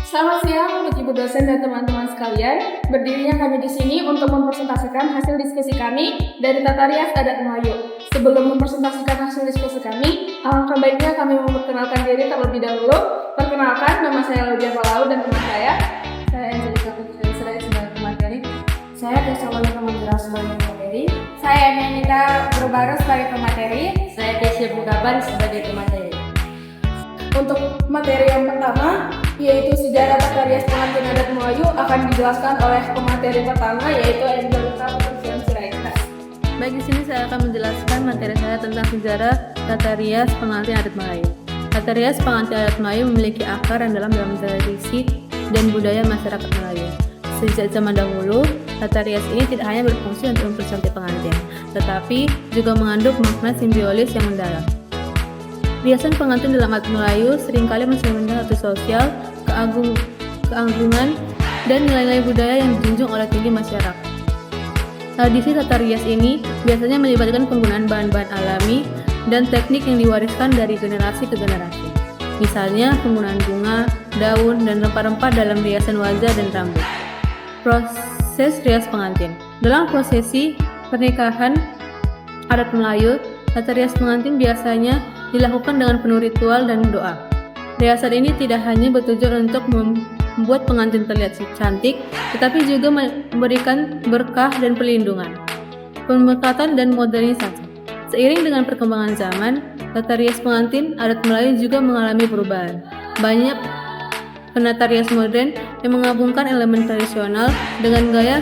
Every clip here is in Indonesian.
Selamat siang, Ibu dosen dan teman-teman sekalian. Berdirinya kami di sini untuk mempresentasikan hasil diskusi kami dari Tata Rias Adat Melayu. Sebelum mempresentasikan hasil diskusi kami, alangkah baiknya kami memperkenalkan diri terlebih dahulu. Perkenalkan, nama saya Laudia Palau dan teman saya Angelika Putri dari sebagai pemateri. Saya Tessa Wanita Menjelas sebagai pemateri. Saya Nenita Berbaru sebagai pemateri. Saya Tesya Bukaban sebagai pemateri. Untuk materi yang pertama, yaitu sejarah Tata Rias Pengantin Adat Melayu, akan dijelaskan oleh pemateri pertama, yaitu Angelika Putri Sirait. Baik, di sini saya akan menjelaskan materi saya tentang sejarah Tata Rias Pengantin Adat Melayu. Tata Rias Pengantin Adat Melayu memiliki akar yang dalam tradisi dan budaya masyarakat Melayu. Sejak zaman dahulu, Tata Rias ini tidak hanya berfungsi untuk mempercantik pengantin, tetapi juga mengandung makna simbiolis yang mendalam. Riasan pengantin dalam adat Melayu seringkali mencerminkan arti sosial, keagungan, dan nilai-nilai budaya yang dijunjung oleh tinggi masyarakat. Tradisi tata rias ini biasanya melibatkan penggunaan bahan-bahan alami dan teknik yang diwariskan dari generasi ke generasi. Misalnya penggunaan bunga, daun, dan rempah-rempah dalam riasan wajah dan rambut. Proses rias pengantin. Dalam prosesi pernikahan adat Melayu, tata rias pengantin biasanya dilakukan dengan penuh ritual dan doa. Riasan ini tidak hanya bertujuan untuk membuat pengantin terlihat cantik, tetapi juga memberikan berkah dan perlindungan, pemekatan dan modernisasi. Seiring dengan perkembangan zaman, tata rias pengantin adat Melayu juga mengalami perubahan. Banyak penata rias modern yang menggabungkan elemen tradisional dengan gaya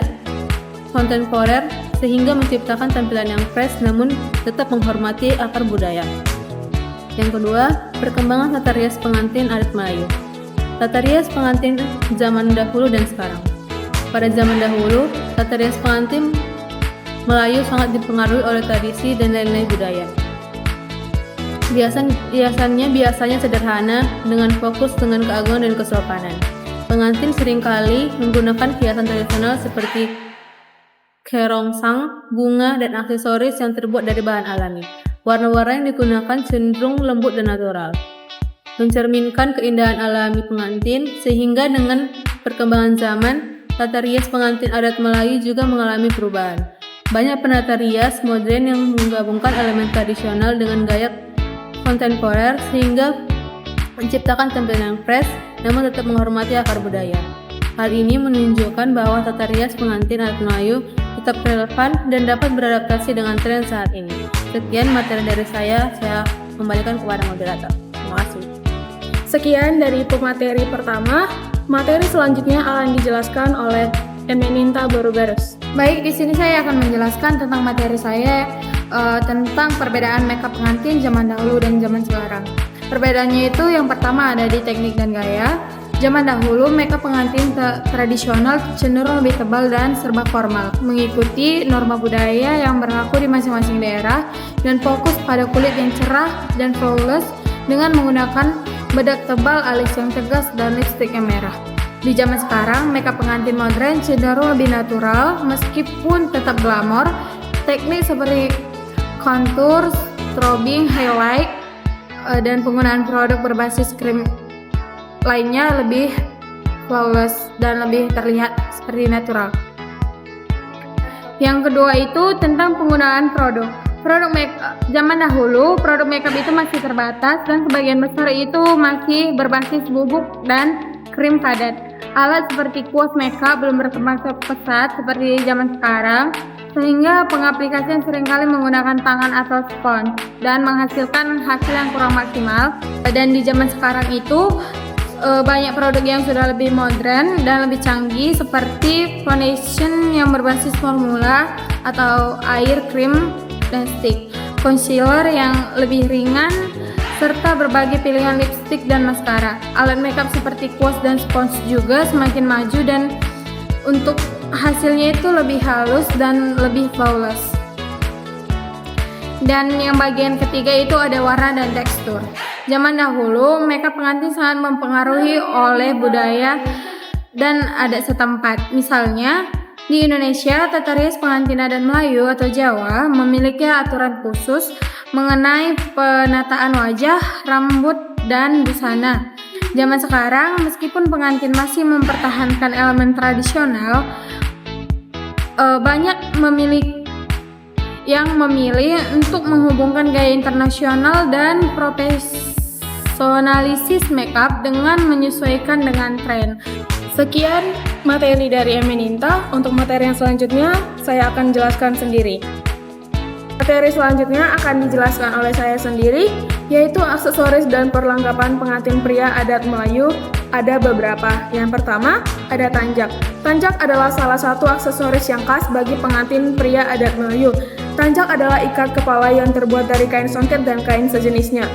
kontemporer sehingga menciptakan tampilan yang fresh namun tetap menghormati akar budaya. Yang kedua, perkembangan tata rias pengantin adat Melayu. Tata rias pengantin zaman dahulu dan sekarang. Pada zaman dahulu, tata rias pengantin Melayu sangat dipengaruhi oleh tradisi dan nilai-nilai budaya. Hiasannya biasanya sederhana dengan fokus dengan keagungan dan kesopanan. Pengantin seringkali menggunakan hiasan tradisional seperti kerongsang, bunga, dan aksesoris yang terbuat dari bahan alami. Warna-warna yang digunakan cenderung lembut dan natural, mencerminkan keindahan alami pengantin, sehingga dengan perkembangan zaman, tata rias pengantin adat Melayu juga mengalami perubahan. Banyak penata rias modern yang menggabungkan elemen tradisional dengan gaya kontemporer sehingga menciptakan tampilan yang fresh namun tetap menghormati akar budaya. Hal ini menunjukkan bahwa tata rias pengantin adat Melayu tetap relevan dan dapat beradaptasi dengan tren saat ini. Sekian materi dari saya kembalikan kepada moderator. Terima kasih. Sekian dari pemateri pertama. Materi selanjutnya akan dijelaskan oleh Nenita Berbaru. Baik, di sini saya akan menjelaskan tentang materi saya tentang perbedaan makeup pengantin zaman dahulu dan zaman sekarang. Perbedaannya itu yang pertama ada di teknik dan gaya. Zaman dahulu, makeup pengantin tradisional cenderung lebih tebal dan serba formal, mengikuti norma budaya yang berlaku di masing-masing daerah dan fokus pada kulit yang cerah dan flawless dengan menggunakan bedak tebal, alis yang tegas, dan lipstik yang merah. Di zaman sekarang, makeup pengantin modern cenderung lebih natural meskipun tetap glamor. Teknik seperti contour, strobing, highlight, dan penggunaan produk berbasis krim lainnya lebih flawless dan lebih terlihat seperti natural. Yang kedua itu tentang penggunaan produk makeup. Zaman dahulu produk makeup itu masih terbatas dan sebagian besar itu masih berbasis bubuk dan krim padat. Alat seperti kuas makeup belum berkembang pesat seperti zaman sekarang, sehingga pengaplikasian seringkali menggunakan tangan atau spons dan menghasilkan hasil yang kurang maksimal. Dan di zaman sekarang itu banyak produk yang sudah lebih modern dan lebih canggih seperti foundation yang berbasis formula atau air, krim, dan stick, concealer yang lebih ringan, serta berbagai pilihan lipstick dan maskara. Alat makeup seperti kuas dan spons juga semakin maju dan untuk hasilnya itu lebih halus dan lebih flawless. Dan yang bagian ketiga itu ada warna dan tekstur. Zaman dahulu, makeup pengantin sangat mempengaruhi oleh budaya dan adat setempat. Misalnya, di Indonesia, tata rias pengantin adat Melayu atau Jawa memiliki aturan khusus mengenai penataan wajah, rambut, dan busana. Zaman sekarang, meskipun pengantin masih mempertahankan elemen tradisional, banyak yang memilih untuk menghubungkan gaya internasional dan profesionalisis makeup dengan menyesuaikan dengan tren. Sekian materi dari Emeninta. Untuk materi yang selanjutnya, saya akan jelaskan sendiri. Materi selanjutnya akan dijelaskan oleh saya sendiri, yaitu aksesoris dan perlengkapan pengantin pria adat Melayu. Ada beberapa. Yang pertama, ada tanjak. Tanjak adalah salah satu aksesoris yang khas bagi pengantin pria adat Melayu. Tanjak adalah ikat kepala yang terbuat dari kain songket dan kain sejenisnya.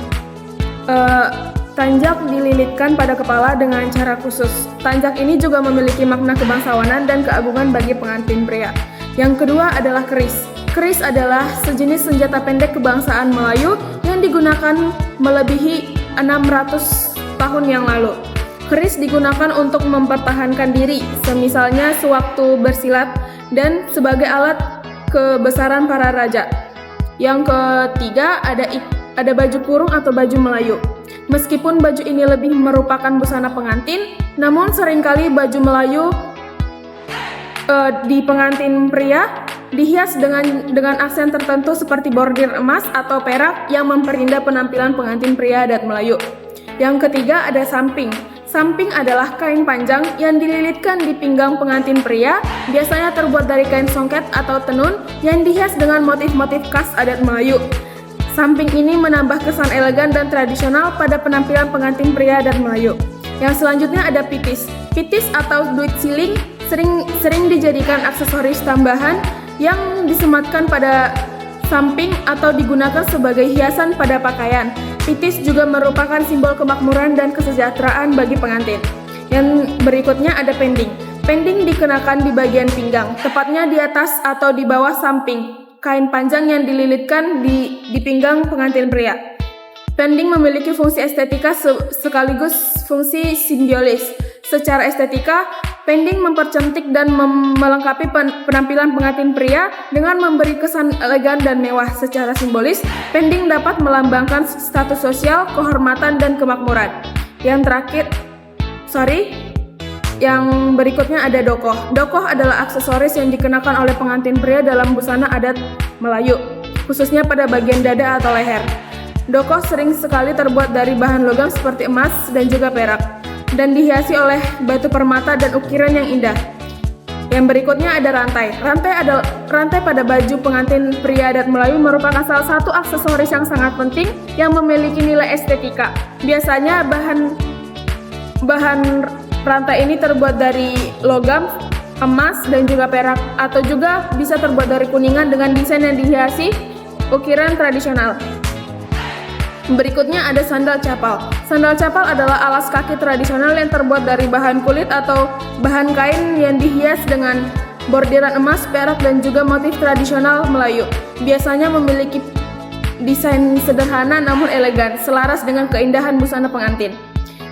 Tanjak dililitkan pada kepala dengan cara khusus. Tanjak ini juga memiliki makna kebangsawanan dan keagungan bagi pengantin pria. Yang kedua adalah keris. Keris adalah sejenis senjata pendek kebangsaan Melayu yang digunakan melebihi 600 tahun yang lalu. Keris digunakan untuk mempertahankan diri, semisalnya sewaktu bersilat, dan sebagai alat kebesaran para raja. Yang ketiga ada baju kurung atau baju Melayu. Meskipun baju ini lebih merupakan busana pengantin, namun seringkali baju Melayu di pengantin pria dihias dengan aksen tertentu seperti bordir emas atau perak yang memperindah penampilan pengantin pria adat Melayu. Yang ketiga ada samping. Samping adalah kain panjang yang dililitkan di pinggang pengantin pria, biasanya terbuat dari kain songket atau tenun yang dihias dengan motif-motif khas adat Melayu. Samping ini menambah kesan elegan dan tradisional pada penampilan pengantin pria adat Melayu. Yang selanjutnya ada pitis. Pitis atau duit siling sering dijadikan aksesoris tambahan yang disematkan pada samping atau digunakan sebagai hiasan pada pakaian. Pitis juga merupakan simbol kemakmuran dan kesejahteraan bagi pengantin. Yang berikutnya ada pending. Pending dikenakan di bagian pinggang, tepatnya di atas atau di bawah samping. Kain panjang yang dililitkan di pinggang pengantin pria. Pending memiliki fungsi estetika sekaligus fungsi simbiolis. Secara estetika, pending mempercantik dan melengkapi penampilan pengantin pria dengan memberi kesan elegan dan mewah. Secara simbolis, pending dapat melambangkan status sosial, kehormatan, dan kemakmuran. Yang berikutnya ada dokoh. Dokoh adalah aksesoris yang dikenakan oleh pengantin pria dalam busana adat Melayu, khususnya pada bagian dada atau leher. Dokoh sering sekali terbuat dari bahan logam seperti emas dan juga perak, dan dihiasi oleh batu permata dan ukiran yang indah. Yang berikutnya ada rantai. Rantai pada baju pengantin pria adat Melayu merupakan salah satu aksesoris yang sangat penting yang memiliki nilai estetika. Biasanya bahan rantai ini terbuat dari logam, emas, dan juga perak, atau juga bisa terbuat dari kuningan dengan desain yang dihiasi ukiran tradisional. Berikutnya ada sandal capal. Sandal capal adalah alas kaki tradisional yang terbuat dari bahan kulit atau bahan kain yang dihias dengan bordiran emas, perak, dan juga motif tradisional Melayu. Biasanya memiliki desain sederhana namun elegan, selaras dengan keindahan busana pengantin.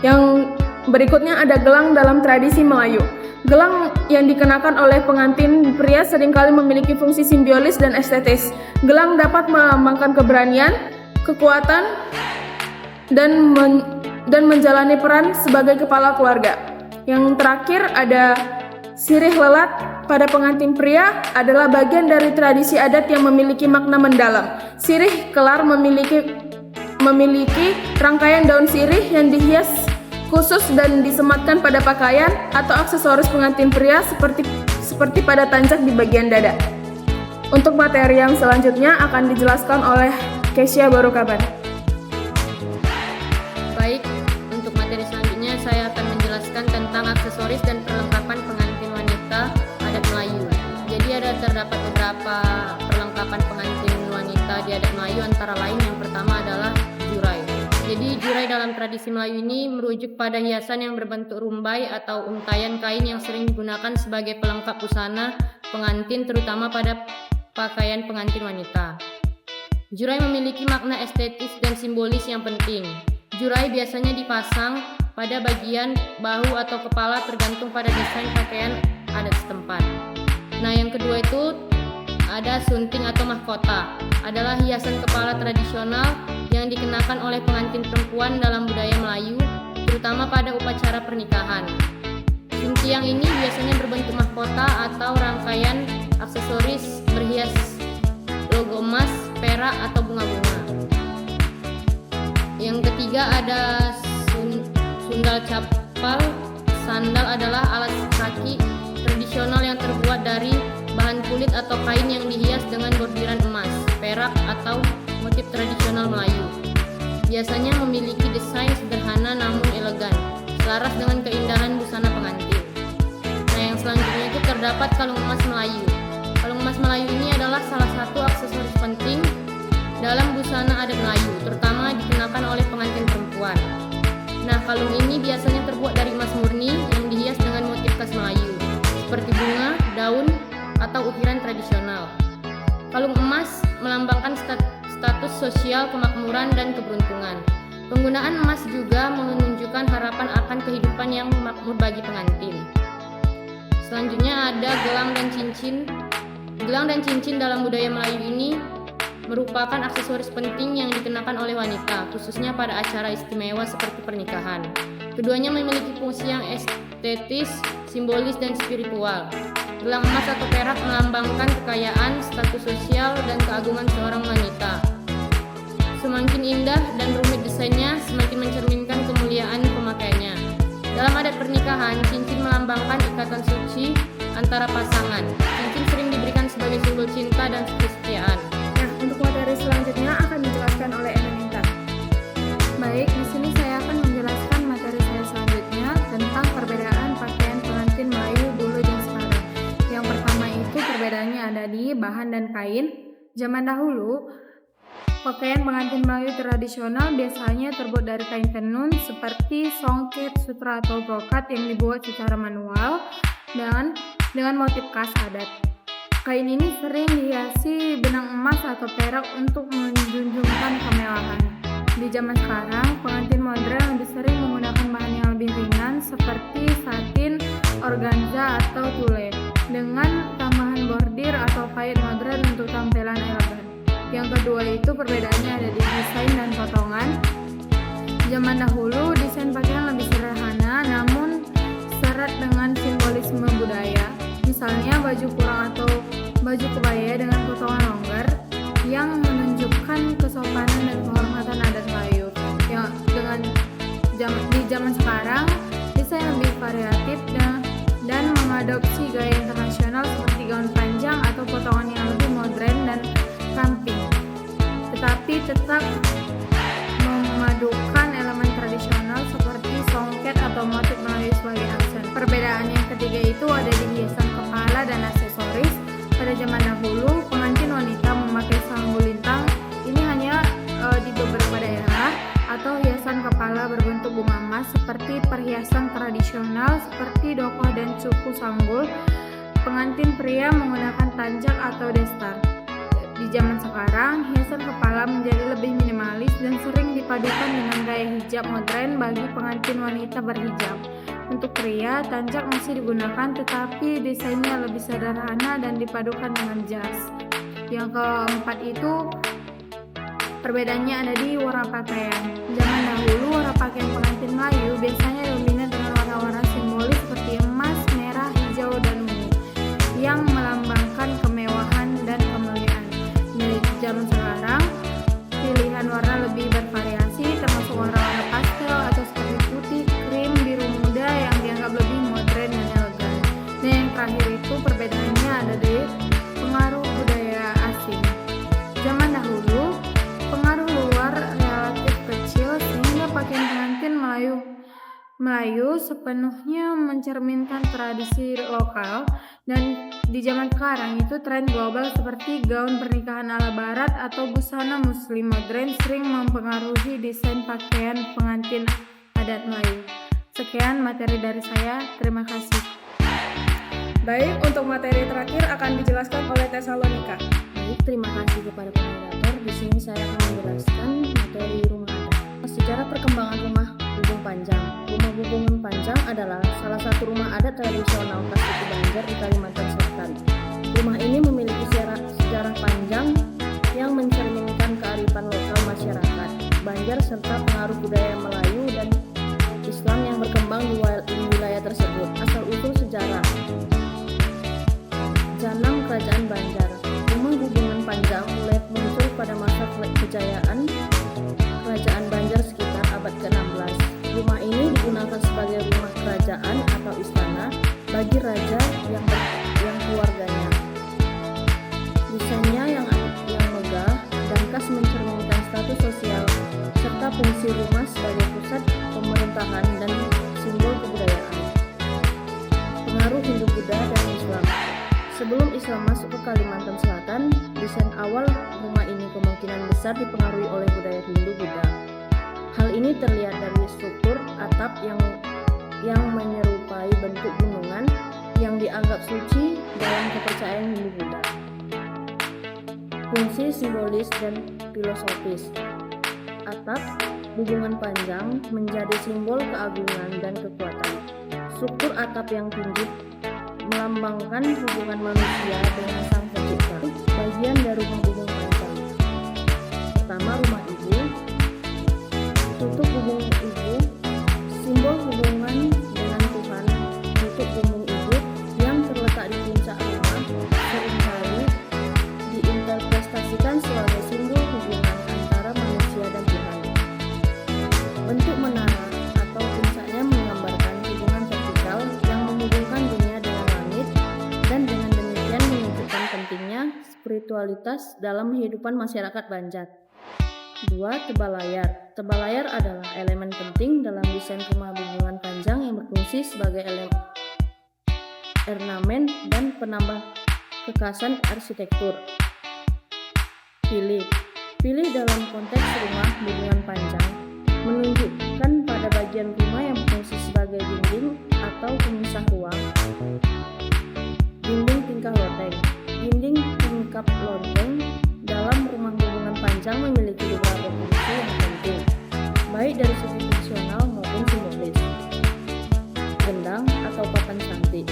Yang berikutnya ada gelang dalam tradisi Melayu. Gelang yang dikenakan oleh pengantin pria seringkali memiliki fungsi simbiolis dan estetis. Gelang dapat melambangkan keberanian, kekuatan, dan menjalani peran sebagai kepala keluarga. Yang terakhir ada sirih lelat. Pada pengantin pria adalah bagian dari tradisi adat yang memiliki makna mendalam. Sirih kelar memiliki rangkaian daun sirih yang dihias khusus dan disematkan pada pakaian atau aksesoris pengantin pria seperti pada tanjak di bagian dada. Untuk materi yang selanjutnya akan dijelaskan oleh Kesia Barukaban. Baik, untuk materi selanjutnya saya akan menjelaskan tentang aksesoris dan perlengkapan pengantin wanita adat Melayu. Jadi terdapat beberapa perlengkapan pengantin wanita di adat Melayu, antara lain yang pertama adalah jurai. Jadi jurai dalam tradisi Melayu ini merujuk pada hiasan yang berbentuk rumbai atau untayan kain yang sering digunakan sebagai pelengkap busana pengantin, terutama pada pakaian pengantin wanita. Jurai memiliki makna estetis dan simbolis yang penting. Jurai biasanya dipasang pada bagian bahu atau kepala tergantung pada desain pakaian adat setempat. Nah, yang kedua itu ada sunting atau mahkota. Adalah hiasan kepala tradisional yang dikenakan oleh pengantin perempuan dalam budaya Melayu, terutama pada upacara pernikahan. Suntiang ini biasanya berbentuk mahkota atau rangkaian aksesoris berhias logo emas, perak, atau bunga-bunga. Yang ketiga ada sundal capal. Sandal adalah alas kaki tradisional yang terbuat dari bahan kulit atau kain yang dihias dengan bordiran emas, perak, atau motif tradisional Melayu. Biasanya memiliki desain sederhana namun elegan, selaras dengan keindahan busana pengantin. Nah, yang selanjutnya itu terdapat kalung emas Melayu. Kalung emas Melayu ini adalah salah satu aksesoris penting dalam busana adat Melayu, terutama dikenakan oleh pengantin perempuan. Nah, kalung ini biasanya terbuat dari emas murni yang dihias dengan motif khas Melayu, seperti bunga, daun, atau ukiran tradisional. Kalung emas melambangkan status sosial, kemakmuran, dan keberuntungan. Penggunaan emas juga menunjukkan harapan akan kehidupan yang makmur bagi pengantin. Selanjutnya ada gelang dan cincin. Gelang dan cincin dalam budaya Melayu ini merupakan aksesoris penting yang dikenakan oleh wanita, khususnya pada acara istimewa seperti pernikahan. Keduanya memiliki fungsi yang estetis, simbolis, dan spiritual. Gelang emas atau perak melambangkan kekayaan, status sosial, dan keagungan seorang wanita. Semakin indah dan rumit desainnya, semakin mencerminkan kemuliaan pemakaiannya. Dalam adat pernikahan, cincin melambangkan ikatan suci antara pasangan. Cincin sering diberikan sebagai simbol cinta dan kesetiaan. Untuk materi selanjutnya akan dijelaskan oleh Eneminta. Baik, di sini saya akan menjelaskan materi saya selanjutnya tentang perbedaan pakaian pengantin Melayu dulu dan sekarang. Yang pertama itu perbedaannya ada di bahan dan kain. Zaman dahulu, pakaian pengantin Melayu tradisional biasanya terbuat dari kain tenun seperti songket, sutra, atau brokat yang dibuat secara manual dan dengan motif khas adat. Kain ini sering dihiasi benang emas atau perak untuk menjunjungkan kemewahan. Di zaman sekarang, pengantin modern lebih sering menggunakan bahan yang lebih ringan seperti satin, organza, atau tulle dengan tambahan bordir atau kain modern untuk tampilan elegan. Yang kedua itu perbedaannya ada di desain dan potongan. Zaman dahulu, desain pakaian lebih sederhana namun syarat dengan simbolisme budaya. Misalnya baju kurang atau baju kebaya dengan potongan longgar yang menunjukkan kesopanan dan kehormatan adat Melayu. Yang di zaman sekarang desain lebih variatif dan mengadopsi gaya internasional seperti gaun panjang atau potongan yang lebih modern dan ramping, tetapi tetap memadukan elemen tradisional seperti songket atau motif Melayu sebagai aksen. Perbedaan yang ketiga itu ada di hiasan kepala dan aksesoris. Pada zaman dahulu, pengantin wanita memakai sanggul lintang. Ini hanya di beberapa daerah, atau hiasan kepala berbentuk bunga emas seperti perhiasan tradisional seperti dokoh dan cuku sanggul. Pengantin pria menggunakan tanjak atau destar. Di zaman sekarang, hiasan kepala menjadi lebih minimalis dan sering dipadukan dengan gaya hijab modern bagi pengantin wanita berhijab. Untuk pria, tanjak masih digunakan tetapi desainnya lebih sederhana dan dipadukan dengan jas. Yang keempat itu perbedaannya ada di warna pakaian. Zaman dahulu, warna pakaian pengantin Melayu biasanya dominan dengan warna-warna simbolis seperti emas, merah, hijau, dan ungu yang melambangkan kemewahan dan kemuliaan. Di zaman sekarang, pilihan warna lebih bervariasi termasuk warna-warna pastel atau seperti putih, krim, biru muda yang dianggap lebih modern dan elegan. Dan yang terakhir itu perbedaannya ada di pengaruh budaya asing. Zaman dahulu, pengaruh luar relatif kecil sehingga pakaian pengantin Melayu sepenuhnya mencerminkan tradisi lokal, dan di zaman sekarang itu tren global seperti gaun pernikahan ala barat atau busana muslim modern sering mempengaruhi desain pakaian pengantin adat Melayu. Sekian materi dari saya, terima kasih. Baik, untuk materi terakhir akan dijelaskan oleh Tesalonika. Baik, terima kasih kepada moderator. Di sini saya akan menjelaskan materi rumah adat. Sejarah perkembangan rumah bubung panjang. Rumah bubung panjang adalah salah satu rumah adat tradisional khas suku Banjar di Kalimantan Selatan. Rumah ini memiliki sejarah panjang yang mencerminkan kearifan lokal masyarakat Banjar serta pengaruh budaya Melayu dan Islam yang berkembang di wilayah tersebut. Asal-usul sejarah. Janam Kerajaan Banjar. Rumah Gubungan Panjang mulai muncul pada masa kejayaan Kerajaan Banjar sekitar abad ke-16. Rumah ini digunakan sebagai rumah kerajaan atau istana bagi raja yang keluarganya. Desainnya yang megah dan khas mencerminkan status sosial serta fungsi rumah sebagai pusat pemerintahan dan simbol kebudayaan. Pengaruh Hindu-Buddha dan Islam. Sebelum Islam masuk ke Kalimantan Selatan, desain awal rumah ini kemungkinan besar dipengaruhi oleh budaya Hindu-Buddha. Hal ini terlihat dari struktur atap yang menyerupai bentuk gunungan yang dianggap suci dalam kepercayaan Hindu-Buddha. Fungsi simbolis dan filosofis. Atap Gubungan Panjang menjadi simbol keagungan dan kekuatan. Struktur atap yang tinggi melambangkan hubungan manusia dengan Sang Pencipta. Bagian dari rumah Gubungan Panjang. Pertama, rumah ibu. Tutup bumbung ibu, simbol hubungan dengan Tuhan. Tutup bumbung ibu yang terletak di puncak rumah seringkali diinterpretasikan sebagai simbol hubungan antara manusia dan Tuhan. Bentuk menara atau puncaknya menggambarkan hubungan vertikal yang menghubungkan dunia dengan langit dan dengan demikian menunjukkan pentingnya spiritualitas dalam kehidupan masyarakat Banjar. 2. Tebal layar. Tebal layar adalah elemen penting dalam desain rumah Gubungan Panjang yang berfungsi sebagai ornamen dan penambah kekhasan arsitektur. Pilih dalam konteks rumah Gubungan Panjang menunjukkan pada bagian rumah yang berfungsi sebagai dinding atau pemisah ruang. Dinding tingkap loteng. Dinding tingkap loteng dalam rumah Gubungan Panjang memiliki beberapa fungsi yang penting, baik dari segi fungsional maupun simbolis. Gendang atau papan cantik.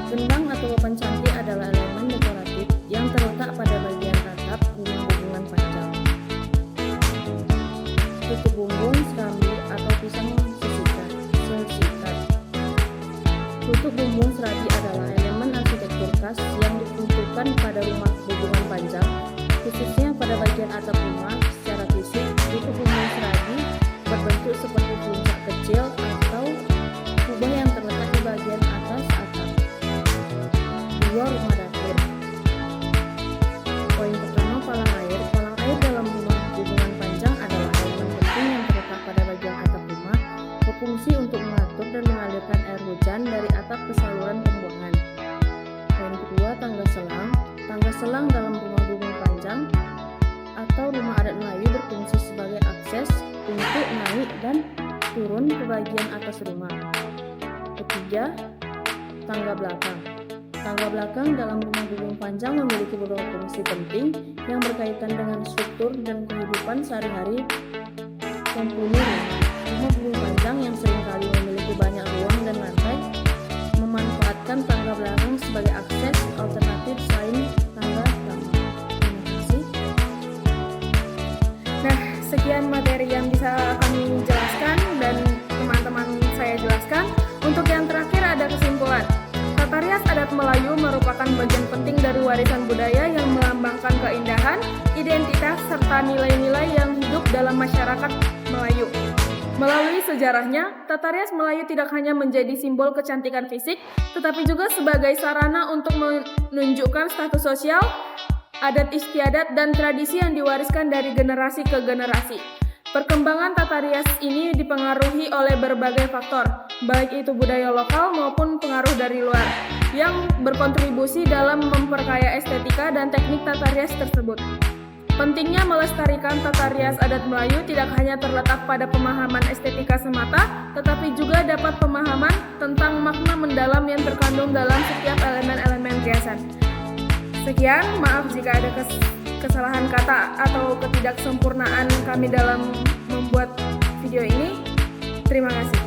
Gendang atau papan cantik adalah elemen dekoratif yang terletak pada bagian atap rumah Gubungan Panjang. Tutup bumbung serambi atau pisang sesikat. Tutup bumbung serabi adalah elemen arsitektur khas yang diperuntukkan pada rumah Gubungan Panjang, khususnya pada bagian atap rumah. Secara fisik, tutup bumbung serabi berbentuk seperti puncak kecil atau kubah yang terletak di bagian atas atap. 2. Rumah dapur. Poin pertama, palang air. Palang air dalam rumah Gubungan Panjang adalah elemen penting yang terletak pada bagian atap rumah, berfungsi untuk mengatur dan mengalirkan air hujan dari atap ke saluran pembuangan. Poin kedua, tangga selang. Tangga selang dalam rumah Gubungan Panjang atau rumah adat Melayu berfungsi sebagai akses untuk naik dan turun ke bagian atas rumah. Ketiga, tangga belakang. Tangga belakang dalam rumah Gubungan Panjang memiliki beberapa fungsi penting yang berkaitan dengan struktur dan kehidupan sehari-hari penghuni rumah. Rumah Gubungan Panjang yang seringkali memiliki banyak ruang dan lantai memanfaatkan tangga belakang sebagai akses alternatif selain tangga utama. Terima kasih. Nah, sekian materi yang bisa kami jelaskan dan teman-teman saya jelaskan. Untuk yang terakhir ada kesimpulan. Tata rias adat Melayu merupakan bagian penting dari warisan budaya yang melambangkan keindahan, identitas, serta nilai-nilai yang hidup dalam masyarakat Melayu. Melalui sejarahnya, tata rias Melayu tidak hanya menjadi simbol kecantikan fisik, tetapi juga sebagai sarana untuk menunjukkan status sosial, adat istiadat, dan tradisi yang diwariskan dari generasi ke generasi. Perkembangan tata rias ini dipengaruhi oleh berbagai faktor, baik itu budaya lokal maupun pengaruh dari luar, yang berkontribusi dalam memperkaya estetika dan teknik tata rias tersebut. Pentingnya melestarikan tata rias adat Melayu tidak hanya terletak pada pemahaman estetika semata, tetapi juga dapat pemahaman tentang makna mendalam yang terkandung dalam setiap elemen-elemen riasan. Sekian, maaf jika ada kesalahan kata atau ketidaksempurnaan kami dalam membuat video ini. Terima kasih.